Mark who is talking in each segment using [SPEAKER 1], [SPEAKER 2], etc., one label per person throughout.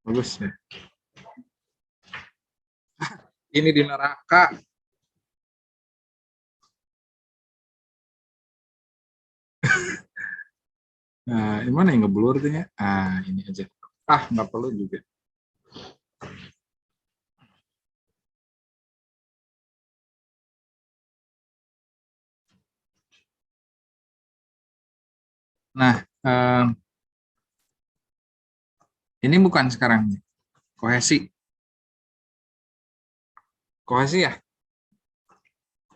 [SPEAKER 1] Bagus ya. Ini di neraka. Nah, gimana yang ngeblur tuh ya? Ah, ini aja. Ah, nggak perlu juga. Nah, ini bukan sekarang kohesi. Kohesi ya?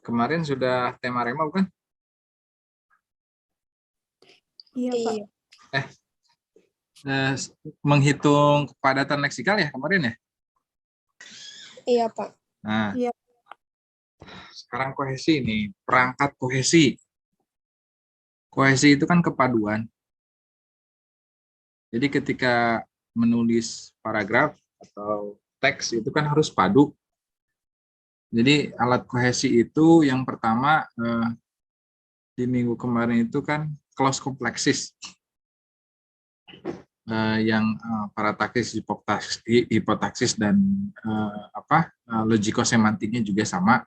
[SPEAKER 1] Kemarin sudah tema rema bukan?
[SPEAKER 2] Iya, Pak.
[SPEAKER 1] Menghitung kepadatan leksikal ya kemarin ya?
[SPEAKER 3] Iya, Pak.
[SPEAKER 1] Nah,
[SPEAKER 2] Iya.
[SPEAKER 1] sekarang kohesi nih, perangkat kohesi. Kohesi itu kan kepaduan. Jadi ketika menulis paragraf atau teks itu kan harus padu. Jadi alat kohesi itu yang pertama di minggu kemarin itu kan clause complexes. Yang parataksis, hipotaksis dan logikosemantiknya juga sama.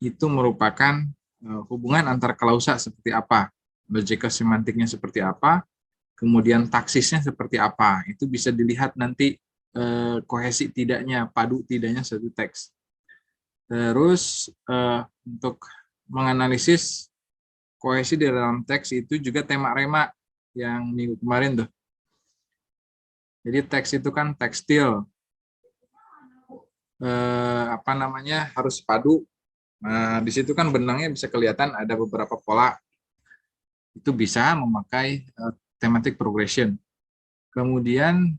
[SPEAKER 1] Itu merupakan hubungan antar klausa seperti apa, logikosemantiknya seperti apa, kemudian taksisnya seperti apa. Itu bisa dilihat nanti kohesi tidaknya, padu tidaknya satu teks. Terus untuk menganalisis kohesi di dalam teks itu juga tema rema yang minggu kemarin tuh. Jadi teks itu kan tekstil, harus padu. Nah, di situ kan benangnya bisa kelihatan ada beberapa pola. Itu bisa memakai thematic progression. Kemudian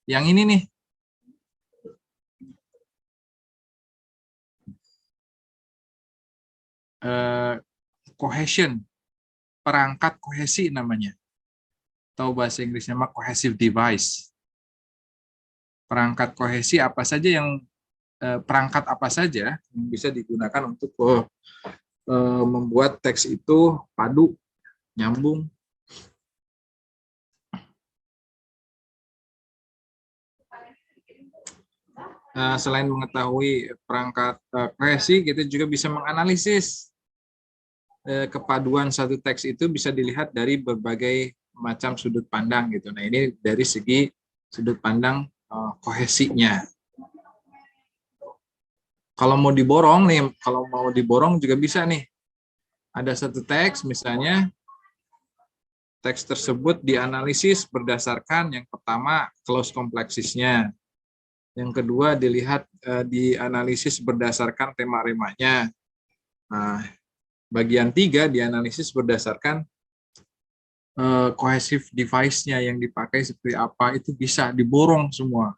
[SPEAKER 1] yang ini nih, cohesion, perangkat kohesi namanya. Atau bahasa Inggrisnya mah cohesive device. Perangkat kohesi apa saja yang perangkat apa saja yang bisa digunakan untuk membuat teks itu padu, nyambung. Selain mengetahui perangkat kohesi, kita juga bisa menganalisis kepaduan satu teks itu bisa dilihat dari berbagai macam sudut pandang gitu. Nah, ini dari segi sudut pandang kohesinya. Kalau mau diborong juga bisa nih. Ada satu teks misalnya, teks tersebut dianalisis berdasarkan yang pertama clause complexes-nya. Yang kedua dilihat dianalisis berdasarkan tema remanya. Nah, bagian 3 dianalisis berdasarkan cohesive device-nya yang dipakai seperti apa, itu bisa diborong semua.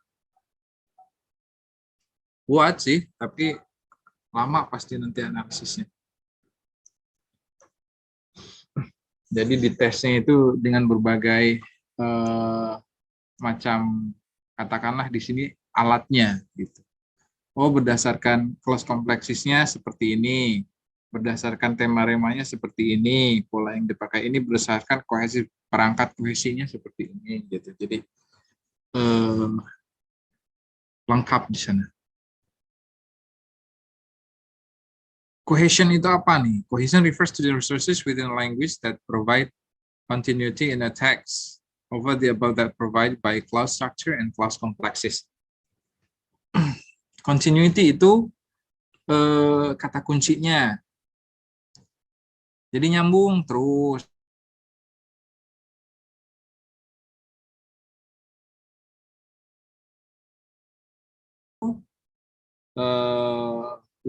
[SPEAKER 1] Buat sih, tapi lama pasti nanti analisisnya. Jadi di tesnya itu dengan berbagai macam, katakanlah di sini alatnya gitu. Oh, berdasarkan clause complexes-nya seperti ini, berdasarkan tema remanya seperti ini, pola yang dipakai ini berdasarkan kohesi, perangkat kohesinya seperti ini gitu. Jadi lengkap di sana. Cohesion itu apa nih? Cohesion refers to the resources within a language that provide continuity in a text over the above that provided by clause structure and clause complexes. Continuity itu kata kuncinya. Jadi nyambung terus.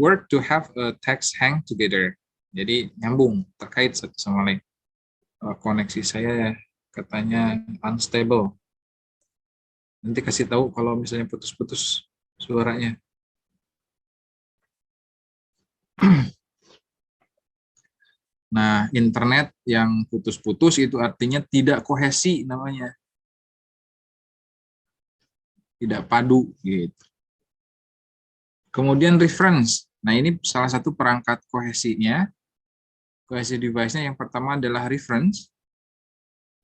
[SPEAKER 1] Word to have a text hang together. Jadi nyambung, terkait satu sama lain. Koneksi saya katanya unstable. Nanti kasih tahu kalau misalnya putus-putus suaranya. Nah, internet yang putus-putus itu artinya tidak kohesi namanya. Tidak padu gitu. Kemudian reference. Nah, ini salah satu perangkat kohesinya. Kohesi device-nya yang pertama adalah reference.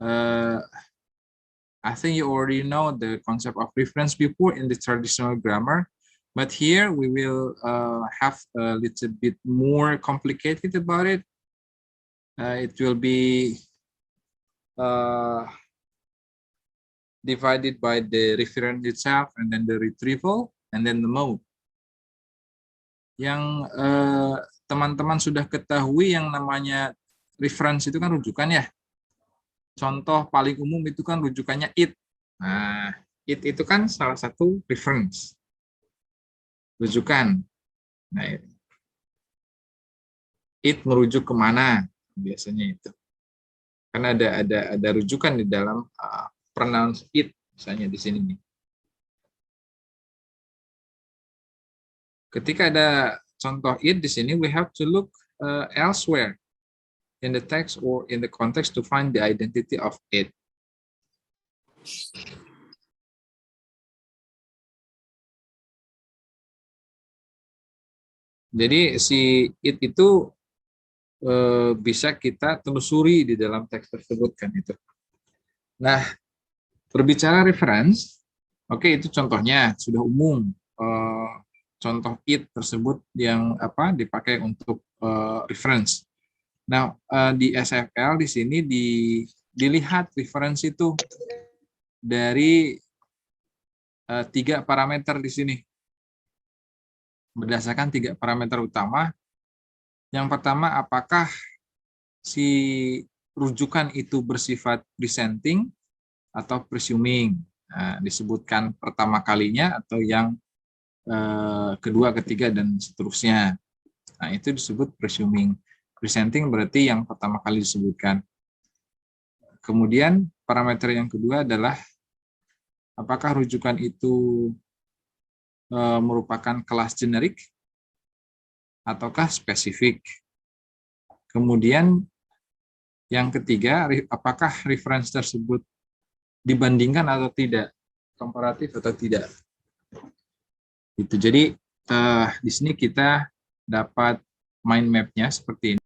[SPEAKER 1] I think you already know the concept of reference before in the traditional grammar, but here we will have a little bit more complicated about it. It will be divided by the reference itself, and then the retrieval, and then the mode. Yang teman-teman sudah ketahui yang namanya reference itu kan rujukan ya. Contoh paling umum itu kan rujukannya it. Nah, it itu kan salah satu reference. Rujukan. Nah, it merujuk kemana biasanya itu. Karena ada rujukan di dalam pronoun it, misalnya di sini nih. Ketika ada contoh it di sini, we have to look elsewhere in the text or in the context to find the identity of it. Jadi si it itu bisa kita telusuri di dalam teks tersebut kan itu. Nah, berbicara reference, oke, itu contohnya sudah umum. Contoh it tersebut yang dipakai untuk reference. Nah, di SFL di sini dilihat reference itu dari 3 parameter di sini. Berdasarkan 3 parameter utama. Yang pertama, apakah si rujukan itu bersifat presenting atau presuming. Nah, disebutkan pertama kalinya atau yang kedua, ketiga, dan seterusnya. Nah, itu disebut presuming. Presenting berarti yang pertama kali disebutkan. Kemudian parameter yang kedua adalah apakah rujukan itu merupakan kelas generik ataukah spesifik. Kemudian yang ketiga, apakah reference tersebut dibandingkan atau tidak, komparatif atau tidak. Itu. Jadi di sini kita dapat mind map-nya seperti ini.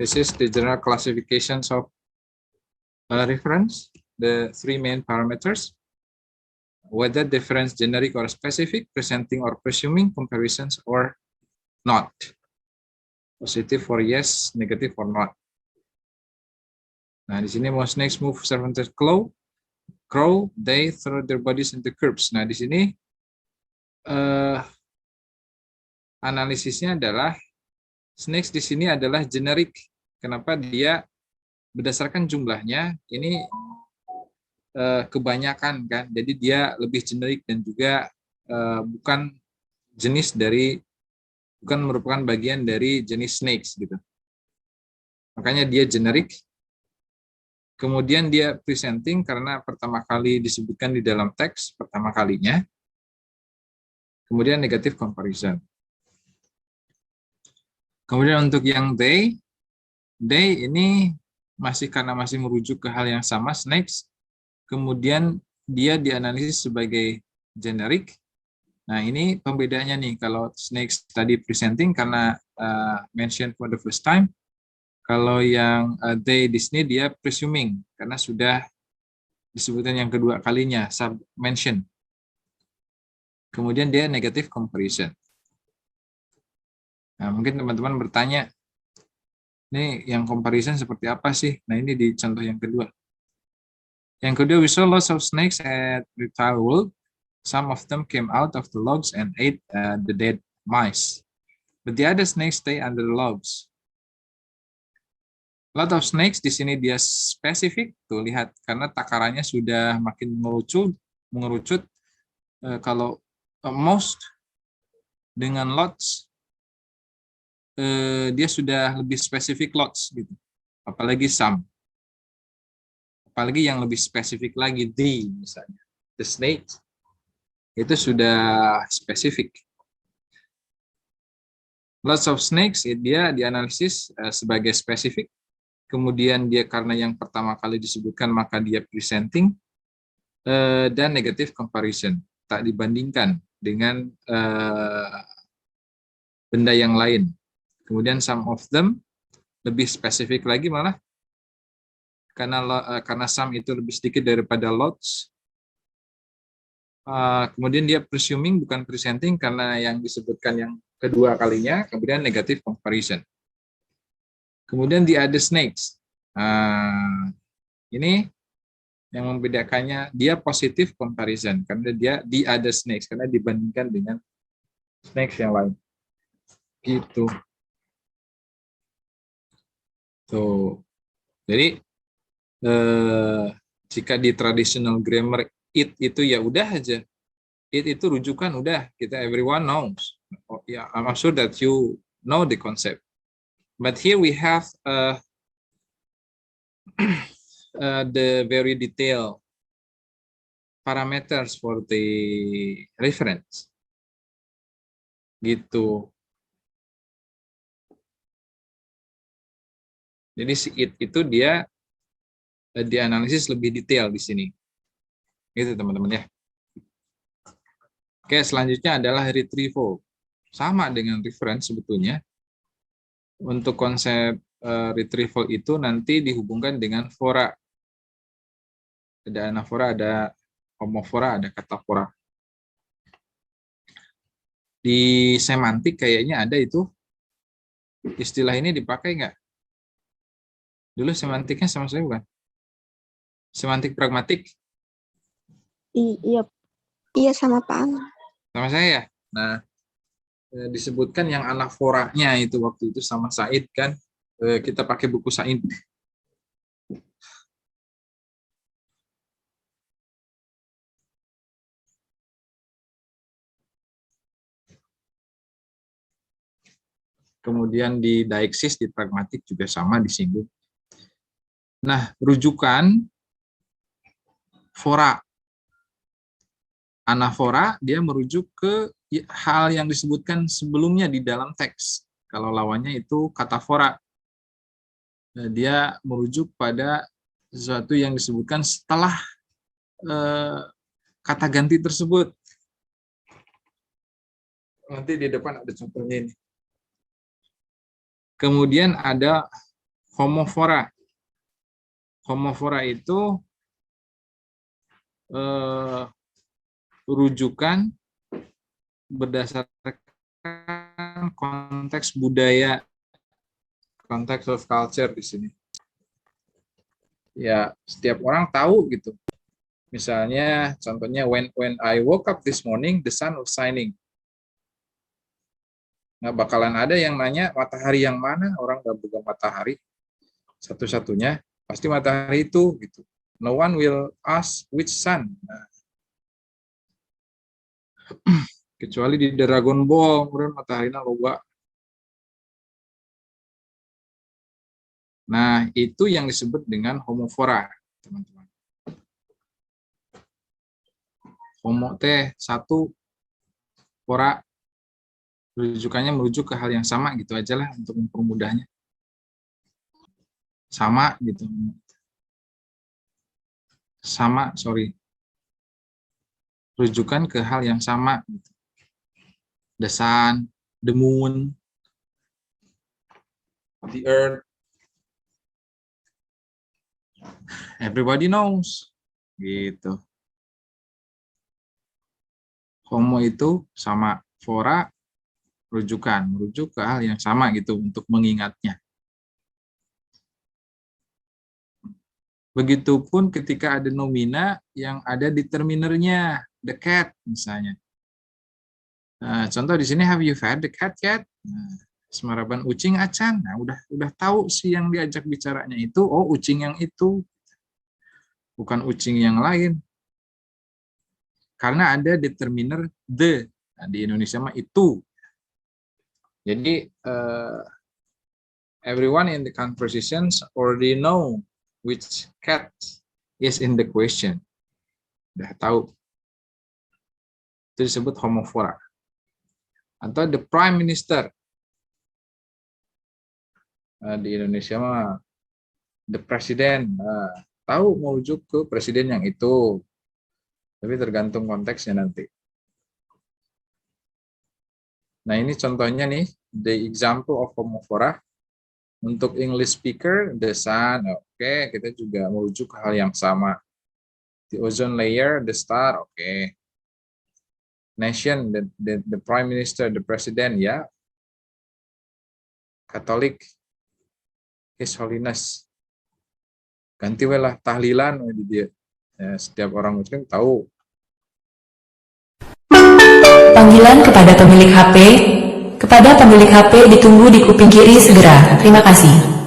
[SPEAKER 1] This is the general classifications of reference, the 3 main parameters, whether difference generic or specific, presenting or presuming, comparisons or not. Positive for yes, negative for not. Nah, di sini most snakes move serpentine crow, they throw their bodies into curbs. Nah, di sini analisisnya adalah snakes di sini adalah generik. Kenapa? Dia berdasarkan jumlahnya ini kebanyakan kan. Jadi dia lebih generik dan juga bukan merupakan bagian dari jenis snakes gitu. Makanya dia generik. Kemudian dia presenting karena pertama kali disebutkan di dalam teks pertama kalinya. Kemudian negative comparison. Kemudian untuk yang they ini karena masih merujuk ke hal yang sama, snakes. Kemudian dia dianalisis sebagai generik. Nah, ini pembedanya nih. Kalau snakes tadi presenting karena mention for the first time. Kalau yang they di sini dia presuming karena sudah disebutkan yang kedua kalinya, sub-mention. Kemudian dia negative comparison. Nah, mungkin teman-teman bertanya, ini yang comparison seperti apa sih? Nah, ini di contoh yang kedua. Yang kedua, we saw lots of snakes at Reptile World. Some of them came out of the logs and ate the dead mice. But the other snakes stay under the logs. Lot of snakes di sini dia spesifik. Tuh, lihat. Karena takarannya sudah makin mengerucut. Kalau most dengan lots, dia sudah lebih spesifik lots gitu. Apalagi some. Apalagi yang lebih spesifik lagi misalnya. The snake itu sudah spesifik. Lots of snakes, dia dianalisis sebagai spesifik. Kemudian dia karena yang pertama kali disebutkan maka dia presenting, dan negative comparison, tak dibandingkan dengan benda yang lain. Kemudian some of them lebih spesifik lagi malah karena some itu lebih sedikit daripada lots. Kemudian dia presuming bukan presenting karena yang disebutkan yang kedua kalinya, kemudian negative comparison. Kemudian the other snakes. Ini yang membedakannya, dia positive comparison karena dia the other snakes, karena dibandingkan dengan snakes yang lain. Gitu. Tuh. Jadi jika di traditional grammar it itu ya udah aja. It itu rujukan udah, kita everyone knows. Oh, yeah, I'm sure that you know the concept. But here we have the very detailed parameters for the reference. Gitu. Jadi si it itu dia dianalisis lebih detail di sini. Gitu teman-teman ya. Oke, selanjutnya adalah retrieval. Sama dengan reference sebetulnya. Untuk konsep retrieval itu nanti dihubungkan dengan fora. Ada anafora, ada homofora, ada katafora. Di semantik kayaknya ada itu. Istilah ini dipakai nggak? Dulu semantiknya sama saya bukan? Semantik pragmatik?
[SPEAKER 3] Iya. Iya sama Pak.
[SPEAKER 1] Sama saya ya? Nah, disebutkan yang anaforanya itu waktu itu sama Said kan, kita pakai buku Said. Kemudian di Deixis, di pragmatik juga sama disinggung. Nah, rujukan fora. Anafora dia merujuk ke hal yang disebutkan sebelumnya di dalam teks. Kalau lawannya itu katafora. Dia merujuk pada sesuatu yang disebutkan setelah kata ganti tersebut. Nanti di depan ada contohnya ini. Kemudian ada homofora. Homofora itu rujukan berdasarkan konteks budaya, konteks of culture di sini. Ya, setiap orang tahu gitu. Misalnya, contohnya when I woke up this morning, the sun was shining. Nggak bakalan ada yang nanya matahari yang mana, orang nggak pegang matahari. Satu-satunya pasti matahari itu gitu. No one will ask which sun. Nah, kecuali di Dragon Ball, kemudian mataharinya loba. Nah, itu yang disebut dengan homofora, teman-teman. Homo teh satu, fora rujukannya merujuk ke hal yang sama gitu aja lah untuk mempermudahnya. Sama gitu. Sama, sorry. Rujukan ke hal yang sama gitu. The sun, the moon, the earth. Everybody knows. Gitu. Homo itu sama, fora rujukan, merujuk ke hal yang sama gitu untuk mengingatnya. Begitupun ketika ada nomina yang ada determinernya, the cat misalnya. Nah, contoh di sini, have you fed the cat yet? Nah, semaraban ucing acan. Nah, udah tahu sih yang diajak bicaranya itu, oh ucing yang itu, bukan ucing yang lain. Karena ada determiner the. Nah, di Indonesia mah itu. Jadi everyone in the conversations already know which cat is in the question. Udah tahu. Itu disebut homofora. Atau the prime minister. Di Indonesia mah the president, tahu merujuk ke presiden yang itu, tapi tergantung konteksnya nanti. Nah, ini contohnya nih, the example of homophora. Untuk English speaker, the sun, oke, kita juga merujuk ke hal yang sama. The ozone layer, the star, oke. Nation, the prime minister, the president, ya. Katolik, his holiness. Ganti lah tahlilan di dia. Ya, setiap orang muslim tahu.
[SPEAKER 4] Panggilan kepada pemilik HP. Kepada pemilik HP ditunggu di kuping kiri segera. Terima kasih.